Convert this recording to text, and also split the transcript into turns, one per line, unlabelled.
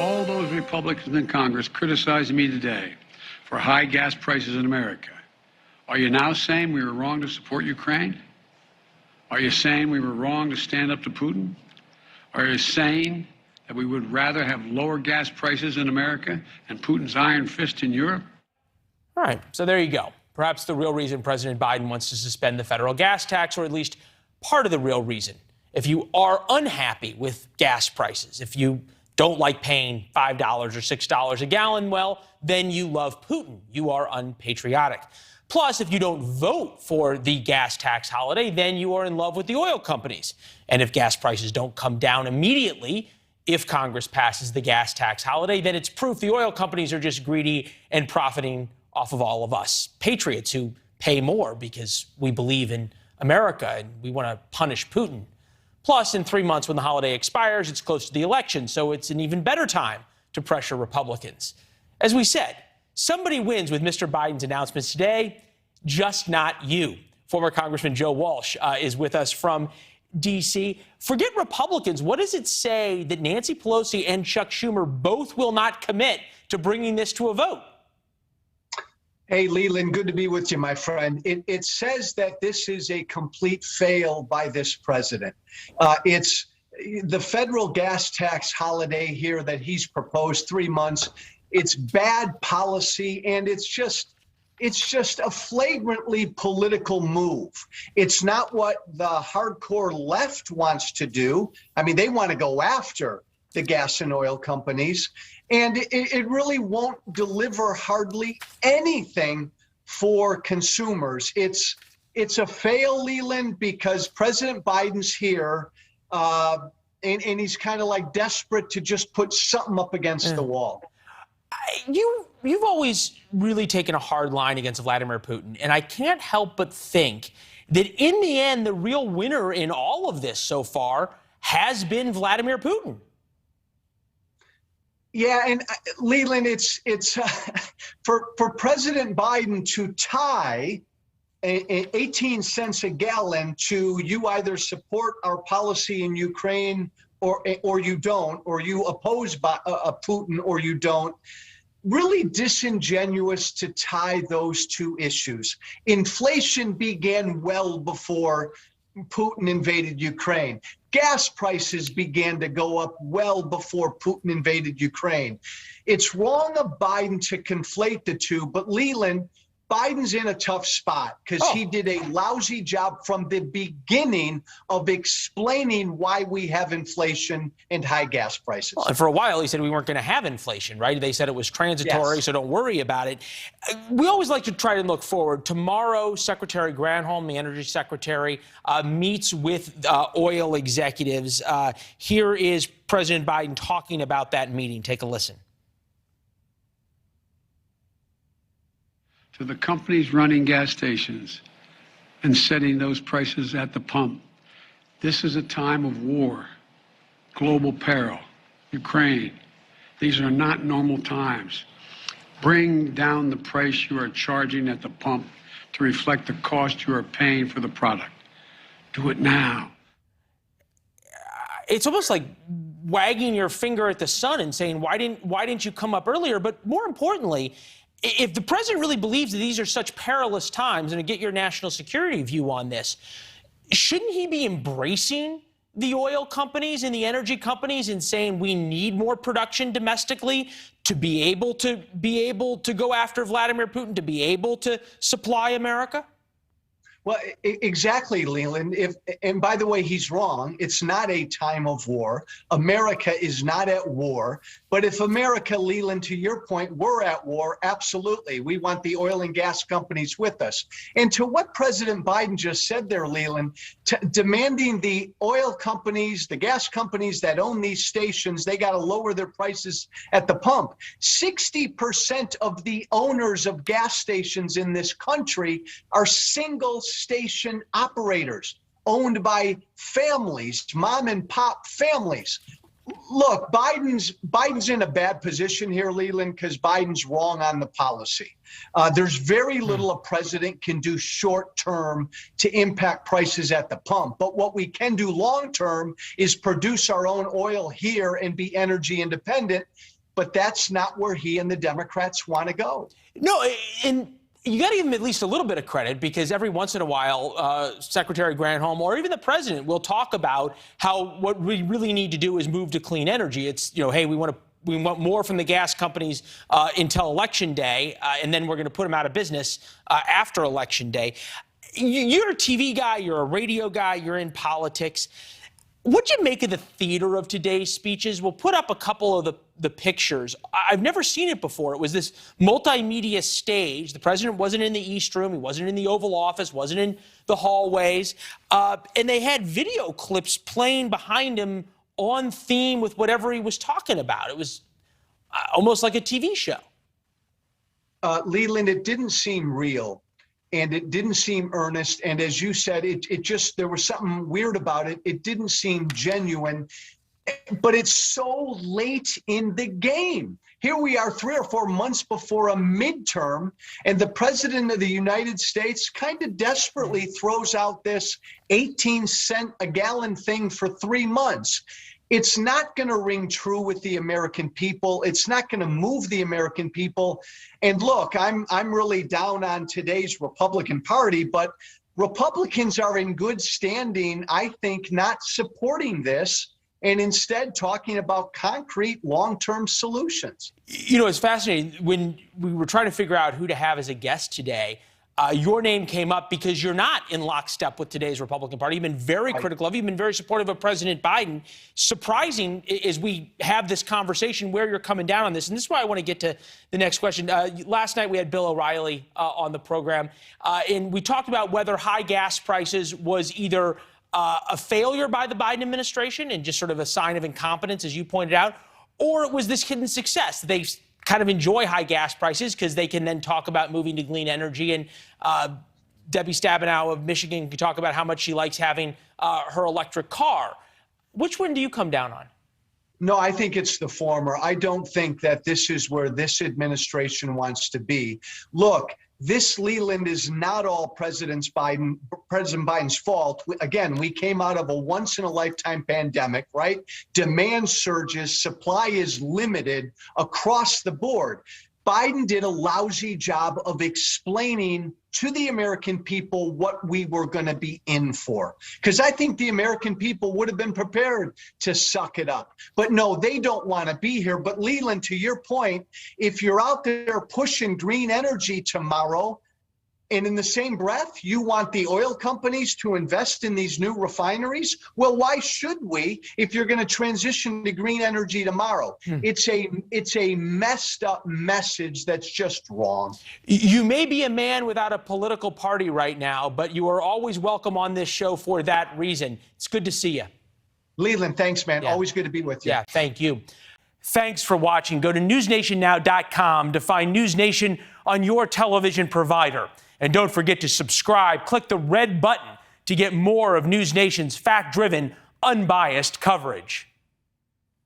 All those Republicans in Congress criticizing me today for high gas prices in America, are you now saying we were wrong to support Ukraine? Are you saying we were wrong to stand up to Putin? Are you saying that we would rather have lower gas prices in America and Putin's iron fist in Europe?
All right, so there you go. Perhaps the real reason President Biden wants to suspend the federal gas tax, or at least part of the real reason. If you are unhappy with gas prices, if you don't like paying $5 or $6 a gallon, well, then you love Putin. You are unpatriotic. Plus, if you don't vote for the gas tax holiday, then you are in love with the oil companies. And if gas prices don't come down immediately, if Congress passes the gas tax holiday, then it's proof the oil companies are just greedy and profiting off of all of us, patriots who pay more because we believe in America and we want to punish Putin. Plus, in 3 months when the holiday expires, it's close to the election, so it's an even better time to pressure Republicans. As we said, somebody wins with Mr. Biden's announcements today, just not you. Former Congressman Joe Walsh is with us from D.C. Forget Republicans. What does it say that Nancy Pelosi and Chuck Schumer both will not commit to bringing this to a vote?
Hey, Leland, good to be with you, my friend. It says that this is a complete fail by this president. It's the federal gas tax holiday here that he's proposed, 3 months. It's bad policy, and it's just a flagrantly political move. It's not what the hardcore left wants to do. I mean, they want to go after the gas and oil companies, and it really won't deliver hardly anything for consumers. It's a fail, Leland, because President Biden's here, and he's kind of like desperate to just put something up against the wall.
You've always really taken a hard line against Vladimir Putin, and I can't help but think that in the end, the real winner in all of this so far has been Vladimir Putin.
Yeah, and Leland, it's for President Biden to tie 18 cents a gallon to you either support our policy in Ukraine or you don't, or you oppose Putin or you don't. Really disingenuous to tie those two issues. Inflation began well before Putin invaded Ukraine. Gas prices began to go up well before Putin invaded Ukraine. It's wrong of Biden to conflate the two, but Leland, Biden's in a tough spot because he did a lousy job from the beginning of explaining why we have inflation and high gas prices.
Well, and for a while, he said we weren't going to have inflation, right? They said it was transitory, so don't worry about it. We always like to try to look forward. Tomorrow, Secretary Granholm, the Energy Secretary, meets with oil executives. Here is President Biden talking about that meeting. Take a listen.
To the companies running gas stations and setting those prices at the pump. This is a time of war, global peril, Ukraine. These are not normal times. Bring down the price you are charging at the pump to reflect the cost you are paying for the product. Do it now.
It's almost like wagging your finger at the sun and saying, why didn't you come up earlier? But more importantly, if the president really believes that these are such perilous times, and to get your national security view on this, shouldn't he be embracing the oil companies and the energy companies and saying we need more production domestically to be able to go after Vladimir Putin, to be able to supply America?
Well, exactly, Leland. And by the way, he's wrong. It's not a time of war. America is not at war. But if America, Leland, to your point, were at war, absolutely. We want the oil and gas companies with us. And to what President Biden just said there, Leland, demanding the oil companies, the gas companies that own these stations, they got to lower their prices at the pump. 60% of the owners of gas stations in this country are single station operators owned by families, mom and pop families. Look, Biden's in a bad position here, Leland, because Biden's wrong on the policy. There's very little a president can do short term to impact prices at the pump. But what we can do long term is produce our own oil here and be energy independent. But that's not where he and the Democrats want to go.
No, and you got to give him at least a little bit of credit, because every once in a while, Secretary Granholm or even the president will talk about how what we really need to do is move to clean energy. It's, hey, we want more from the gas companies until Election Day, and then we're going to put them out of business after Election Day. You're a TV guy, you're a radio guy, you're in politics. What'd you make of the theater of today's speeches? We'll put up a couple of the pictures. I've never seen it before. It was this multimedia stage. The president wasn't in the East Room. He wasn't in the Oval Office, wasn't in the hallways. And they had video clips playing behind him on theme with whatever he was talking about. It was almost like a TV show.
Leland, it didn't seem real. And it didn't seem earnest. And as you said, it just, there was something weird about it. It didn't seem genuine, but it's so late in the game. Here we are 3 or 4 months before a midterm, and the president of the United States kind of desperately throws out this 18-cent a gallon thing for 3 months. It's not going to ring true with the American people. It's not going to move the American people. And look, I'm really down on today's Republican Party, but Republicans are in good standing, I think, not supporting this and instead talking about concrete long-term solutions.
It's fascinating. When we were trying to figure out who to have as a guest today, your name came up because you're not in lockstep with today's Republican Party. You've been very critical of, you've been very supportive of President Biden. Surprising as we have this conversation where you're coming down on this. And this is why I want to get to the next question. Last night we had Bill O'Reilly on the program, and we talked about whether high gas prices was either a failure by the Biden administration and just sort of a sign of incompetence, as you pointed out, or it was this hidden success. They kind of enjoy high gas prices because they can then talk about moving to clean energy. And Debbie Stabenow of Michigan can talk about how much she likes having her electric car. Which one do you come down on?
No, I think it's the former. I don't think that this is where this administration wants to be. Look, this, Leland, is not all President Biden's fault. Again, we came out of a once-in-a-lifetime pandemic, right? Demand surges, supply is limited across the board. Biden did a lousy job of explaining to the American people what we were going to be in for. Because I think the American people would have been prepared to suck it up. But no, they don't want to be here. But Leland, to your point, if you're out there pushing green energy tomorrow, and in the same breath, you want the oil companies to invest in these new refineries? Well, why should we if you're going to transition to green energy tomorrow? It's a messed up message that's just wrong.
You may be a man without a political party right now, but you are always welcome on this show for that reason. It's good to see you.
Leland, thanks, man.
Yeah.
Always good to be with you.
Yeah, thank you. Thanks for watching. Go to newsnationnow.com to find NewsNation on your television provider. And don't forget to subscribe. Click the red button to get more of NewsNation's fact-driven, unbiased coverage.